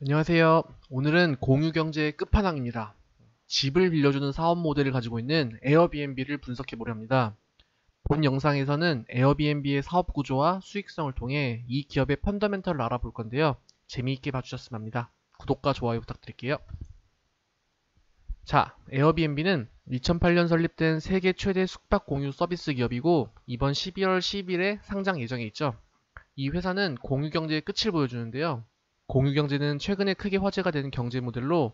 안녕하세요. 오늘은 공유경제의 끝판왕입니다. 집을 빌려주는 사업 모델을 가지고 있는 에어비앤비를 분석해 보려 합니다. 본 영상에서는 에어비앤비의 사업 구조와 수익성을 통해 이 기업의 펀더멘털을 알아볼 건데요. 재미있게 봐주셨으면 합니다. 구독과 좋아요 부탁드릴게요. 자, 에어비앤비는 2008년 설립된 세계 최대 숙박 공유 서비스 기업이고 이번 12월 10일에 상장 예정에 있죠. 이 회사는 공유경제의 끝을 보여주는데요. 공유경제는 최근에 크게 화제가 되는 경제 모델로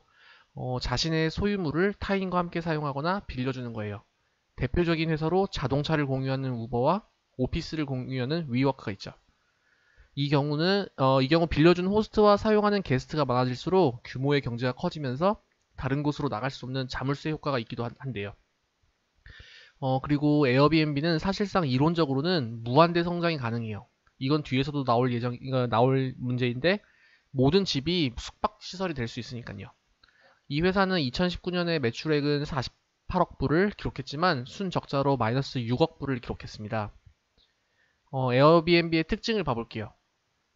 자신의 소유물을 타인과 함께 사용하거나 빌려주는 거예요. 대표적인 회사로 자동차를 공유하는 우버와 오피스를 공유하는 위워크가 있죠. 이 경우 빌려준 호스트와 사용하는 게스트가 많아질수록 규모의 경제가 커지면서 다른 곳으로 나갈 수 없는 자물쇠 효과가 있기도 한데요. 그리고 에어비앤비는 사실상 이론적으로는 무한대 성장이 가능해요. 이건 뒤에서도 나올 문제인데 모든 집이 숙박시설이 될 수 있으니까요. 이 회사는 2019년에 매출액은 48억 불을 기록했지만 순적자로 마이너스 6억 불을 기록했습니다. 에어비앤비의 특징을 봐볼게요.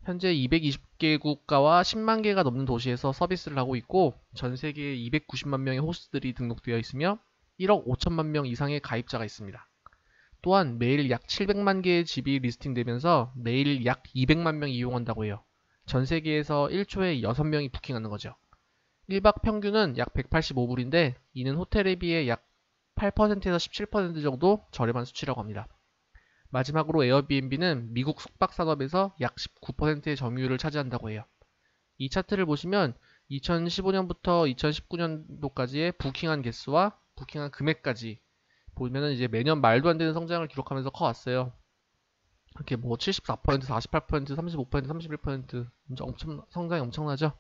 현재 220개국가와 10만 개가 넘는 도시에서 서비스를 하고 있고 전 세계에 290만 명의 호스트들이 등록되어 있으며 1억 5천만 명 이상의 가입자가 있습니다. 또한 매일 약 700만 개의 집이 리스팅되면서 매일 약 200만 명이 이용한다고 해요. 전 세계에서 1초에 6명이 부킹하는 거죠. 1박 평균은 약 185불인데 이는 호텔에 비해 약 8%에서 17% 정도 저렴한 수치라고 합니다. 마지막으로 에어비앤비는 미국 숙박 산업에서 약 19%의 점유율을 차지한다고 해요. 이 차트를 보시면 2015년부터 2019년도까지의 부킹한 개수와 부킹한 금액까지 보면은 이제 매년 말도 안 되는 성장을 기록하면서 커왔어요. 이렇게 뭐 74%, 48%, 35%, 31% 성장이 엄청나죠?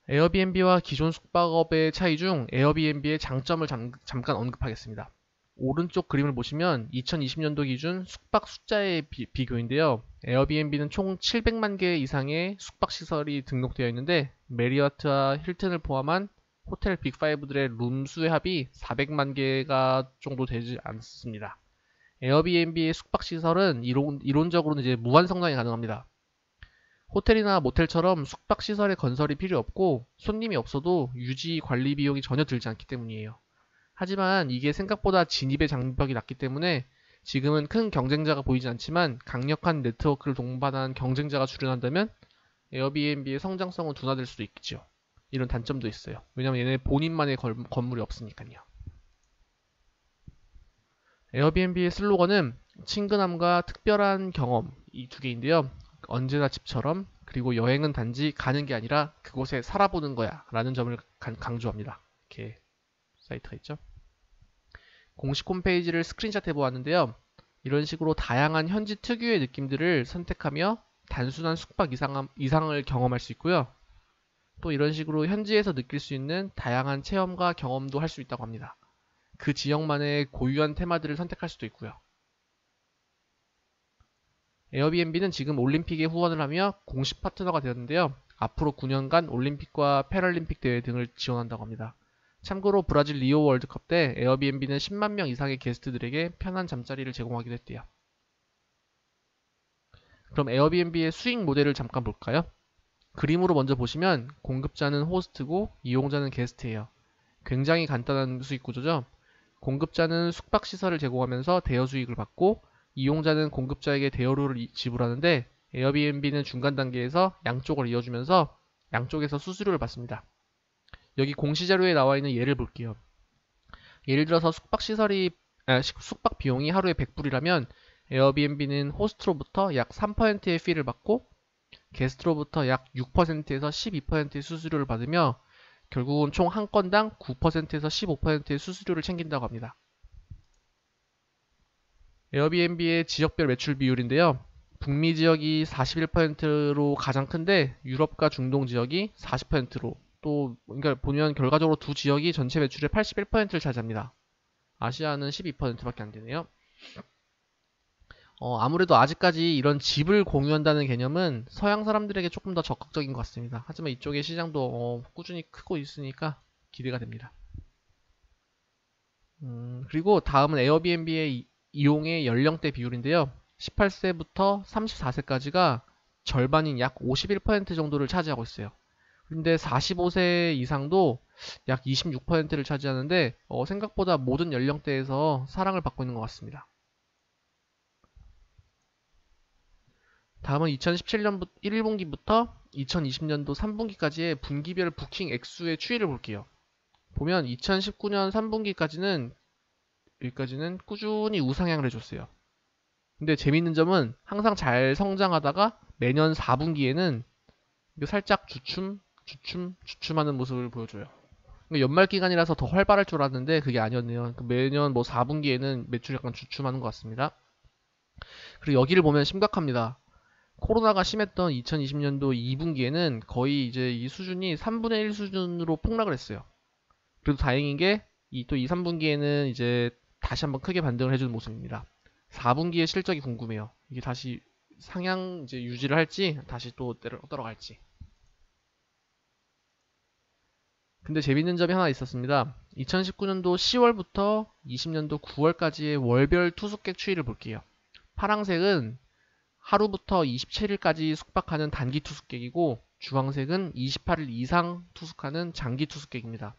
에어비앤비와 기존 숙박업의 차이 중 에어비앤비의 장점을 잠깐 언급하겠습니다. 오른쪽 그림을 보시면 2020년도 기준 숙박 숫자의 비교인데요. 에어비앤비는 총 700만 개 이상의 숙박 시설이 등록되어 있는데 메리어트와 힐튼을 포함한 호텔 빅5들의 룸수의 합이 400만 개가 정도 되지 않습니다. 에어비앤비의 숙박 시설은 이론적으로는 이제 무한 성장이 가능합니다. 호텔이나 모텔처럼 숙박 시설의 건설이 필요 없고 손님이 없어도 유지 관리 비용이 전혀 들지 않기 때문이에요. 하지만 이게 생각보다 진입의 장벽이 낮기 때문에 지금은 큰 경쟁자가 보이지 않지만 강력한 네트워크를 동반한 경쟁자가 출현한다면 에어비앤비의 성장성은 둔화될 수도 있겠죠. 이런 단점도 있어요. 왜냐면 얘네 본인만의 건물이 없으니까요. 에어비앤비의 슬로건은 친근함과 특별한 경험 이 두 개인데요. 언제나 집처럼 그리고 여행은 단지 가는 게 아니라 그곳에 살아보는 거야 라는 점을 강조합니다. 이렇게 사이트가 있죠. 공식 홈페이지를 스크린샷 해보았는데요. 이런 식으로 다양한 현지 특유의 느낌들을 선택하며 단순한 숙박 이상을 경험할 수 있고요. 또 이런 식으로 현지에서 느낄 수 있는 다양한 체험과 경험도 할 수 있다고 합니다. 그 지역만의 고유한 테마들을 선택할 수도 있고요. 에어비앤비는 지금 올림픽에 후원을 하며 공식 파트너가 되었는데요. 앞으로 9년간 올림픽과 패럴림픽 대회 등을 지원한다고 합니다. 참고로 브라질 리오 월드컵 때 에어비앤비는 10만 명 이상의 게스트들에게 편한 잠자리를 제공하기도 했대요. 그럼 에어비앤비의 수익 모델을 잠깐 볼까요? 그림으로 먼저 보시면 공급자는 호스트고 이용자는 게스트예요. 굉장히 간단한 수익 구조죠. 공급자는 숙박시설을 제공하면서 대여 수익을 받고 이용자는 공급자에게 대여료를 지불하는데 에어비앤비는 중간 단계에서 양쪽을 이어주면서 양쪽에서 수수료를 받습니다. 여기 공시자료에 나와 있는 예를 볼게요. 예를 들어서 숙박 비용이 하루에 100불이라면 에어비앤비는 호스트로부터 약 3%의 피를 받고 게스트로부터 약 6%에서 12%의 수수료를 받으며 결국은 총 한 건당 9%에서 15%의 수수료를 챙긴다고 합니다. 에어비앤비의 지역별 매출 비율인데요. 북미 지역이 41%로 가장 큰데 유럽과 중동 지역이 40%로 또 그러니까 보면 결과적으로 두 지역이 전체 매출의 81%를 차지합니다. 아시아는 12%밖에 안 되네요. 아무래도 아직까지 이런 집을 공유한다는 개념은 서양 사람들에게 조금 더 적극적인 것 같습니다. 하지만 이쪽의 시장도 꾸준히 크고 있으니까 기대가 됩니다. 그리고 다음은 에어비앤비의 이용의 연령대 비율인데요. 18세부터 34세까지가 절반인 약 51% 정도를 차지하고 있어요. 근데 45세 이상도 약 26%를 차지하는데 생각보다 모든 연령대에서 사랑을 받고 있는 것 같습니다. 다음은 2017년 1분기부터 2020년도 3분기까지의 분기별 부킹 액수의 추이를 볼게요. 보면 2019년 3분기까지는 여기까지는 꾸준히 우상향을 해줬어요. 근데 재밌는 점은 항상 잘 성장하다가 매년 4분기에는 살짝 주춤하는 모습을 보여줘요. 연말 기간이라서 더 활발할 줄 알았는데 그게 아니었네요. 매년 뭐 4분기에는 매출이 약간 주춤하는 것 같습니다. 그리고 여기를 보면 심각합니다. 코로나가 심했던 2020년도 2분기에는 거의 이제 이 수준이 3분의 1 수준으로 폭락을 했어요. 그래도 다행인 게 또 2, 3분기에는 이제 다시 한번 크게 반등을 해주는 모습입니다. 4분기의 실적이 궁금해요. 이게 다시 상향 이제 유지를 할지 다시 또 떨어갈지. 근데 재밌는 점이 하나 있었습니다. 2019년도 10월부터 20년도 9월까지의 월별 투숙객 추이를 볼게요. 파랑색은 하루부터 27일까지 숙박하는 단기 투숙객이고 주황색은 28일 이상 투숙하는 장기 투숙객입니다.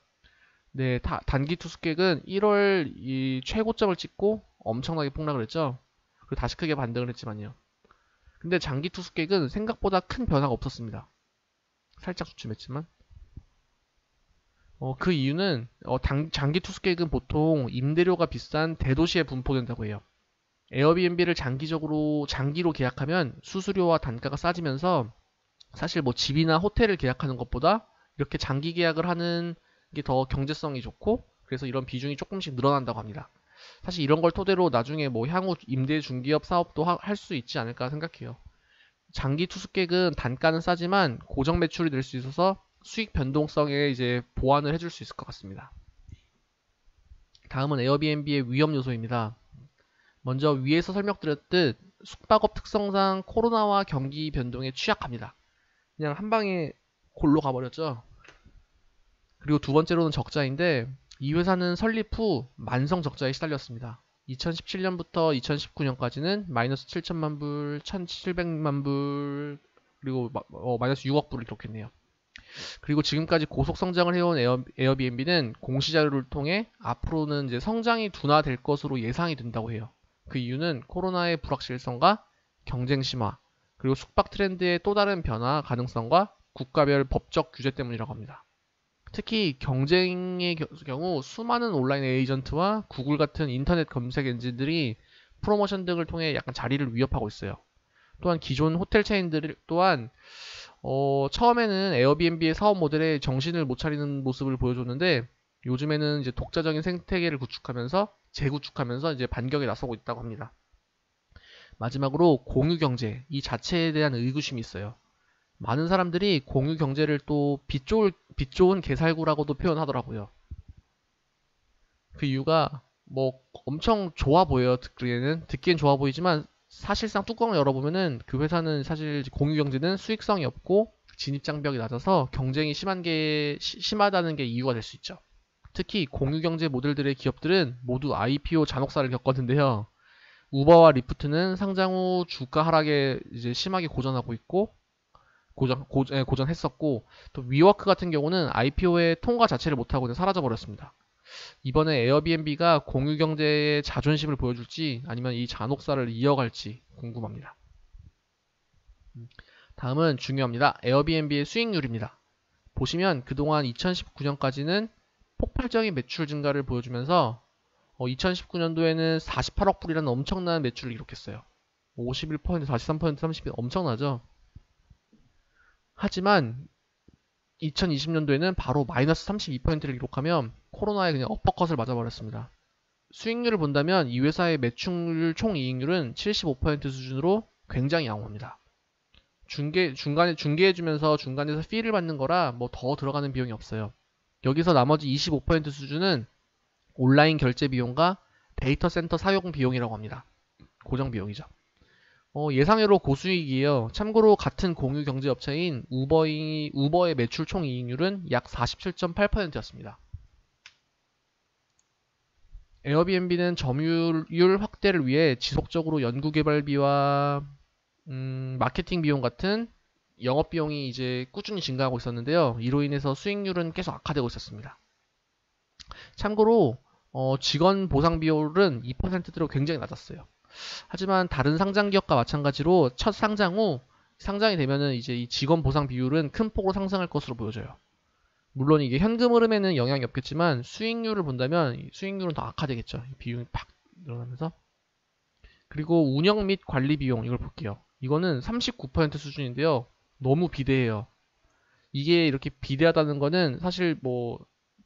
네, 단기 투숙객은 1월 이 최고점을 찍고 엄청나게 폭락을 했죠. 그리고 다시 크게 반등을 했지만요. 근데 장기 투숙객은 생각보다 큰 변화가 없었습니다. 살짝 주춤했지만. 그 이유는 장기 투숙객은 보통 임대료가 비싼 대도시에 분포된다고 해요. 에어비앤비를 장기로 계약하면 수수료와 단가가 싸지면서 사실 뭐 집이나 호텔을 계약하는 것보다 이렇게 장기 계약을 하는 게 더 경제성이 좋고 그래서 이런 비중이 조금씩 늘어난다고 합니다. 사실 이런 걸 토대로 나중에 뭐 향후 임대 중개업 사업도 할 수 있지 않을까 생각해요. 장기 투숙객은 단가는 싸지만 고정 매출이 될 수 있어서 수익 변동성에 이제 보완을 해줄 수 있을 것 같습니다. 다음은 에어비앤비의 위험 요소입니다. 먼저 위에서 설명드렸듯 숙박업 특성상 코로나와 경기 변동에 취약합니다. 그냥 한 방에 골로 가버렸죠. 그리고 두 번째로는 적자인데 이 회사는 설립 후 만성 적자에 시달렸습니다. 2017년부터 2019년까지는 마이너스 7천만 불, 1,700만 불, 그리고 마이너스 6억 불을 기록했네요. 그리고 지금까지 고속 성장을 해온 에어비앤비는 공시자료를 통해 앞으로는 이제 성장이 둔화될 것으로 예상이 된다고 해요. 그 이유는 코로나의 불확실성과 경쟁 심화, 그리고 숙박 트렌드의 또 다른 변화 가능성과 국가별 법적 규제 때문이라고 합니다. 특히 경쟁의 경우 수많은 온라인 에이전트와 구글 같은 인터넷 검색 엔진들이 프로모션 등을 통해 약간 자리를 위협하고 있어요. 또한 기존 호텔 체인들 또한 처음에는 에어비앤비의 사업 모델에 정신을 못 차리는 모습을 보여줬는데 요즘에는 이제 독자적인 생태계를 재구축하면서 이제 반격에 나서고 있다고 합니다. 마지막으로 공유경제 이 자체에 대한 의구심이 있어요. 많은 사람들이 공유경제를 또 빛 좋은 개살구라고도 표현하더라고요. 그 이유가 뭐 엄청 좋아 보여요. 듣기엔 좋아 보이지만 사실상 뚜껑을 열어보면은 그 회사는 사실 공유경제는 수익성이 없고 진입장벽이 낮아서 경쟁이 심하다는 게 이유가 될 수 있죠. 특히 공유경제 모델들의 기업들은 모두 IPO 잔혹사를 겪었는데요. 우버와 리프트는 상장 후 주가 하락에 이제 심하게 고전했었고 또 위워크 같은 경우는 IPO의 통과 자체를 못하고 사라져 버렸습니다. 이번에 에어비앤비가 공유경제의 자존심을 보여줄지 아니면 이 잔혹사를 이어갈지 궁금합니다. 다음은 중요합니다. 에어비앤비의 수익률입니다. 보시면 그동안 2019년까지는 폭발적인 매출 증가를 보여주면서 2019년도에는 48억 불이라는 엄청난 매출을 기록했어요. 51%, 43%, 30% 엄청나죠? 하지만 2020년도에는 바로 마이너스 32%를 기록하며 코로나에 그냥 어퍼컷을 맞아버렸습니다. 수익률을 본다면 이 회사의 매출 총이익률은 75% 수준으로 굉장히 양호합니다. 중개해주면서 중간에서 피를 받는 거라 뭐 더 들어가는 비용이 없어요. 여기서 나머지 25% 수준은 온라인 결제 비용과 데이터 센터 사용 비용이라고 합니다. 고정 비용이죠. 예상외로 고수익이에요. 참고로 같은 공유 경제 업체인 우버의 매출 총이익률은 약 47.8%였습니다. 에어비앤비는 점유율 확대를 위해 지속적으로 연구개발비와 마케팅 비용 같은 영업 비용이 이제 꾸준히 증가하고 있었는데요. 이로 인해서 수익률은 계속 악화되고 있었습니다. 참고로 직원 보상 비율은 2%대로 굉장히 낮았어요. 하지만 다른 상장 기업과 마찬가지로 첫 상장 후 상장이 되면은 이제 이 직원 보상 비율은 큰 폭으로 상승할 것으로 보여져요. 물론 이게 현금 흐름에는 영향이 없겠지만 수익률을 본다면 수익률은 더 악화되겠죠. 비용이 팍 늘어나면서. 그리고 운영 및 관리 비용 이걸 볼게요. 이거는 39% 수준인데요. 너무 비대해요. 이게 이렇게 비대하다는 거는 사실 뭐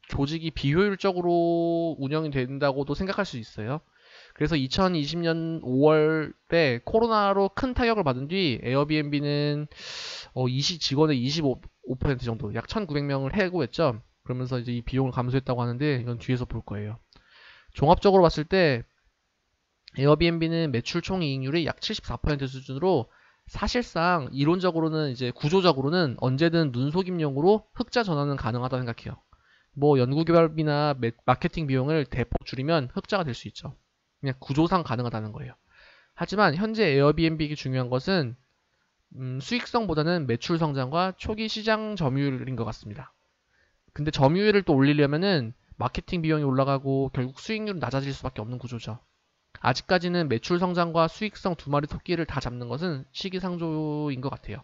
조직이 비효율적으로 운영이 된다고도 생각할 수 있어요. 그래서 2020년 5월에 코로나로 큰 타격을 받은 뒤 에어비앤비는 직원의 25% 정도, 약 1,900명을 해고했죠. 그러면서 이제 이 비용을 감소했다고 하는데 이건 뒤에서 볼 거예요. 종합적으로 봤을 때 에어비앤비는 매출 총이익률이 약 74% 수준으로 사실상 이론적으로는 이제 구조적으로는 언제든 눈속임용으로 흑자 전환은 가능하다 생각해요. 뭐 연구개발비나 마케팅 비용을 대폭 줄이면 흑자가 될 수 있죠. 그냥 구조상 가능하다는 거예요. 하지만 현재 에어비앤비가 중요한 것은 수익성보다는 매출 성장과 초기 시장 점유율인 것 같습니다. 근데 점유율을 또 올리려면은 마케팅 비용이 올라가고 결국 수익률은 낮아질 수밖에 없는 구조죠. 아직까지는 매출 성장과 수익성 두 마리 토끼를 다 잡는 것은 시기상조인 것 같아요.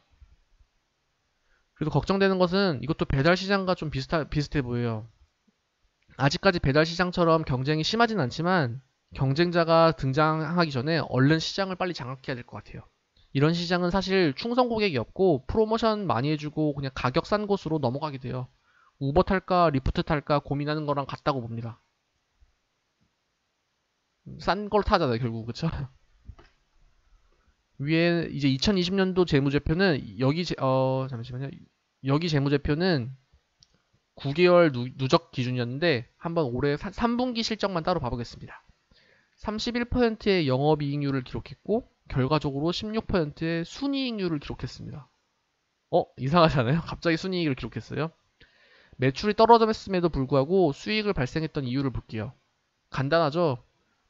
그래도 걱정되는 것은 이것도 배달 시장과 좀 비슷해 보여요. 아직까지 배달 시장처럼 경쟁이 심하진 않지만 경쟁자가 등장하기 전에 얼른 시장을 빨리 장악해야 될 것 같아요. 이런 시장은 사실 충성 고객이 없고 프로모션 많이 해주고 그냥 가격 싼 곳으로 넘어가게 돼요. 우버 탈까 리프트 탈까 고민하는 거랑 같다고 봅니다. 싼 걸 타잖아요 결국. 그쵸? 위에 이제 2020년도 재무제표는 잠시만요. 여기 재무제표는 9개월 누적 기준이었는데 한번 올해 3분기 실적만 따로 봐보겠습니다. 31%의 영업이익률을 기록했고 결과적으로 16%의 순이익률을 기록했습니다. 이상하잖아요? 갑자기 순이익을 기록했어요. 매출이 떨어졌음에도 불구하고 수익을 발생했던 이유를 볼게요. 간단하죠?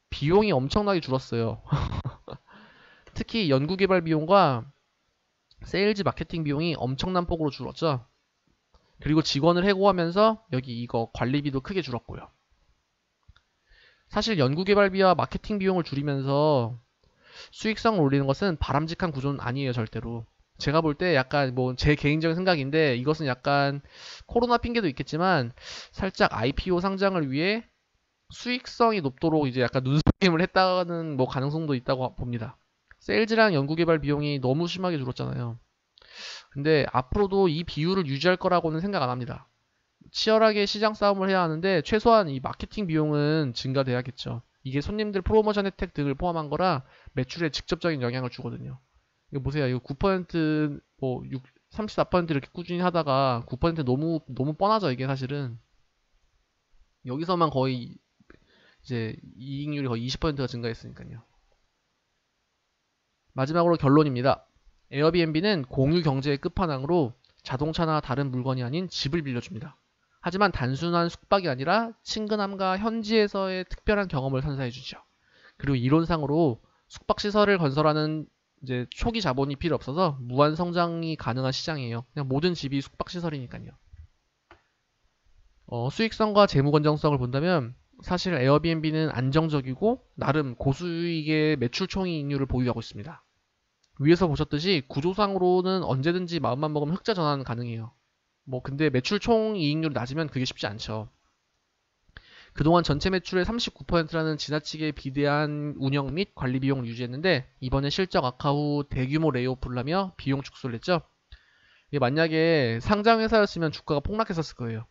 비용이 엄청나게 줄었어요. 특히 연구개발 비용과 세일즈 마케팅 비용이 엄청난 폭으로 줄었죠. 그리고 직원을 해고하면서 여기 이거 관리비도 크게 줄었고요. 사실 연구개발비와 마케팅 비용을 줄이면서 수익성을 올리는 것은 바람직한 구조는 아니에요, 절대로. 제가 볼 때 약간 뭐 제 개인적인 생각인데 이것은 약간 코로나 핑계도 있겠지만 살짝 IPO 상장을 위해 수익성이 높도록 이제 약간 눈속임을 했다는 뭐 가능성도 있다고 봅니다. 세일즈랑 연구개발 비용이 너무 심하게 줄었잖아요. 근데 앞으로도 이 비율을 유지할 거라고는 생각 안 합니다. 치열하게 시장 싸움을 해야 하는데 최소한 이 마케팅 비용은 증가돼야겠죠. 이게 손님들 프로모션 혜택 등을 포함한 거라 매출에 직접적인 영향을 주거든요. 이거 보세요. 이거 9% 뭐 34% 이렇게 꾸준히 하다가 9% 너무 뻔하죠. 이게 사실은 여기서만 거의 이제 이익률이 거의 20%가 증가했으니까요. 마지막으로 결론입니다. 에어비앤비는 공유 경제의 끝판왕으로 자동차나 다른 물건이 아닌 집을 빌려줍니다. 하지만 단순한 숙박이 아니라 친근함과 현지에서의 특별한 경험을 선사해주죠. 그리고 이론상으로 숙박시설을 건설하는 이제 초기 자본이 필요 없어서 무한 성장이 가능한 시장이에요. 그냥 모든 집이 숙박시설이니까요. 수익성과 재무 건전성을 본다면 사실 에어비앤비는 안정적이고 나름 고수익의 매출 총이익률을 보유하고 있습니다. 위에서 보셨듯이 구조상으로는 언제든지 마음만 먹으면 흑자 전환 가능해요. 뭐 근데 매출 총이익률이 낮으면 그게 쉽지 않죠. 그동안 전체 매출의 39%라는 지나치게 비대한 운영 및 관리 비용을 유지했는데 이번에 실적 악화 후 대규모 레이오프를 하며 비용 축소를 했죠. 이게 만약에 상장 회사였으면 주가가 폭락했었을 거예요.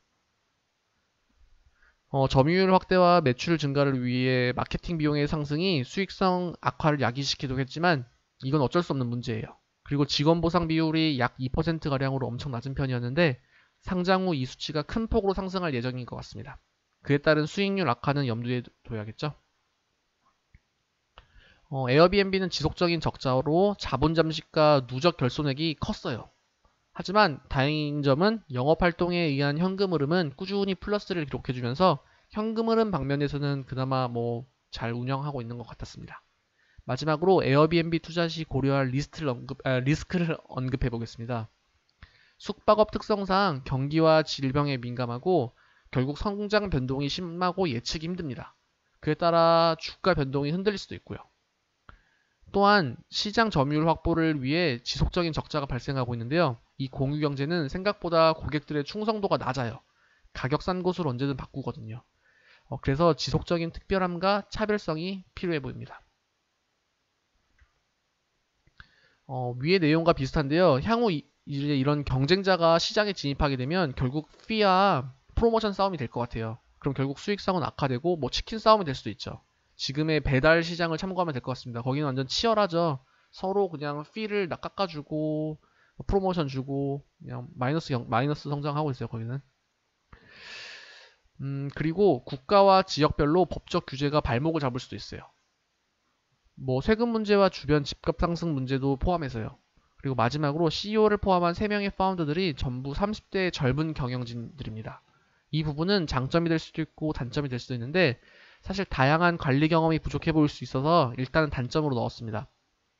점유율 확대와 매출 증가를 위해 마케팅 비용의 상승이 수익성 악화를 야기시키기도 했지만 이건 어쩔 수 없는 문제예요. 그리고 직원 보상 비율이 약 2%가량으로 엄청 낮은 편이었는데 상장 후 이 수치가 큰 폭으로 상승할 예정인 것 같습니다. 그에 따른 수익률 악화는 염두에 둬야겠죠. 에어비앤비는 지속적인 적자로 자본 잠식과 누적 결손액이 컸어요. 하지만 다행인 점은 영업활동에 의한 현금 흐름은 꾸준히 플러스를 기록해주면서 현금 흐름 방면에서는 그나마 뭐 잘 운영하고 있는 것 같았습니다. 마지막으로 에어비앤비 투자 시 고려할 리스크를 언급해 보겠습니다. 숙박업 특성상 경기와 질병에 민감하고 결국 성장 변동이 심하고 예측이 힘듭니다. 그에 따라 주가 변동이 흔들릴 수도 있고요. 또한 시장 점유율 확보를 위해 지속적인 적자가 발생하고 있는데요. 이 공유경제는 생각보다 고객들의 충성도가 낮아요. 가격 싼 곳으로 언제든 바꾸거든요. 그래서 지속적인 특별함과 차별성이 필요해 보입니다. 위의 내용과 비슷한데요. 향후 이제 이런 경쟁자가 시장에 진입하게 되면 결국 피와 프로모션 싸움이 될 것 같아요. 그럼 결국 수익성은 악화되고 뭐 치킨 싸움이 될 수도 있죠. 지금의 배달 시장을 참고하면 될 것 같습니다. 거기는 완전 치열하죠. 서로 그냥 피를 깎아주고 프로모션 주고 그냥 마이너스 성장하고 있어요. 거기는. 그리고 국가와 지역별로 법적 규제가 발목을 잡을 수도 있어요. 뭐 세금 문제와 주변 집값 상승 문제도 포함해서요. 그리고 마지막으로 CEO를 포함한 3명의 파운더들이 전부 30대의 젊은 경영진들입니다. 이 부분은 장점이 될 수도 있고 단점이 될 수도 있는데 사실 다양한 관리 경험이 부족해 보일 수 있어서 일단은 단점으로 넣었습니다.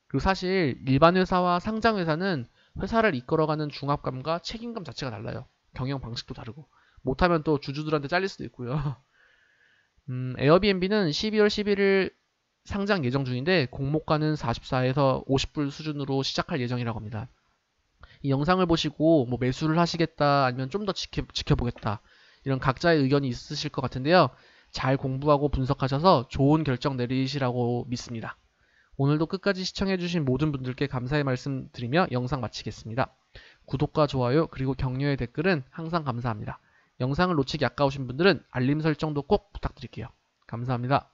그리고 사실 일반 회사와 상장 회사는 회사를 이끌어가는 중압감과 책임감 자체가 달라요. 경영 방식도 다르고 못하면 또 주주들한테 잘릴 수도 있고요. 에어비앤비는 12월 11일 상장 예정 중인데 공모가는 44에서 50불 수준으로 시작할 예정이라고 합니다. 이 영상을 보시고 뭐 매수를 하시겠다 아니면 좀 더 지켜보겠다 이런 각자의 의견이 있으실 것 같은데요. 잘 공부하고 분석하셔서 좋은 결정 내리시라고 믿습니다. 오늘도 끝까지 시청해주신 모든 분들께 감사의 말씀 드리며 영상 마치겠습니다. 구독과 좋아요 그리고 격려의 댓글은 항상 감사합니다. 영상을 놓치기 아까우신 분들은 알림 설정도 꼭 부탁드릴게요. 감사합니다.